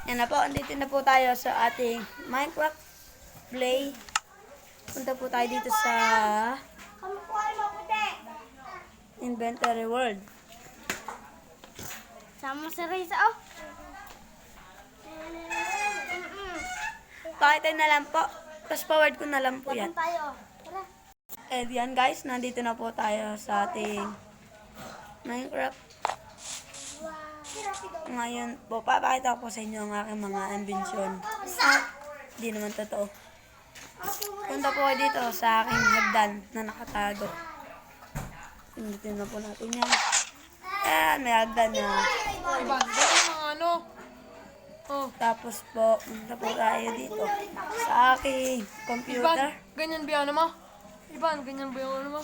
Yan na po, andito na po tayo sa ating Minecraft Play. Punta po tayo dito sa Inventory World. Sama si Reza, oh. Pakita na lang po. Fast forward ko na lang po yan. Laban tayo. Tara. And yan guys, nandito na po tayo sa ating Minecraft. Ngayon po, papakita ko po sa inyo ang aking mga ambisyon. Hindi naman totoo. Punta po kayo dito sa aking hagdan na nakatago. Pindutin na po natin yan. Ayan, may hagdan na. Iban, ganyan mga ano. Oh, Tapos po, punta po tayo dito sa aking Iban, computer. ganyan ba yan mo? Iban, ganyan ba yung ano mo?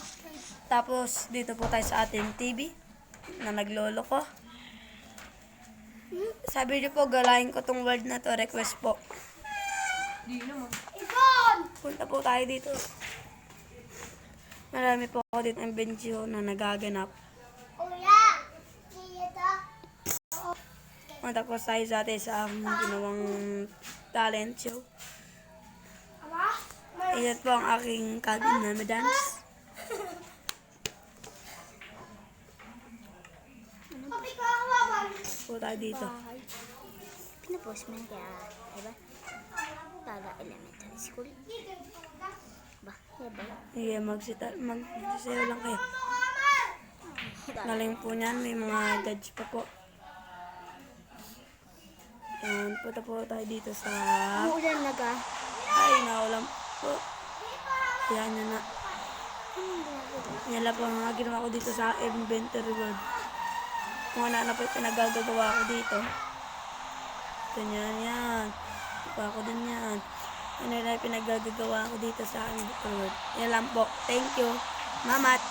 Tapos dito po tayo sa ating TV na naglolo ko. Sabi niyo po, galahin ko tong world na to. Request po. Di naman. Punta po tayo dito. Marami po ako dito imbensyon na nagaganap. Punta po tayo sa atin sa aking ginawang talent show. Iyan po ang aking cabin na madance. Po tayo dito. Pinapost mo na kaya, diba? Tala Elementary School. Ba, diba? Sige, magsasayo lang kayo. Galing po niyan, may mga judge pa po. Yan, punta po tayo dito sa... Umuulan na ka. Ay, naulam po. Yan na. Yan lang po ang mga ginawa ko dito sa inventory world. Kung ano po yung pinagagagawa ko dito. Ganyan yan. Ipa ko din yan. Ano na yung pinagagagawa ko dito sa inventory world. Yan lang po. Thank you. Mamat.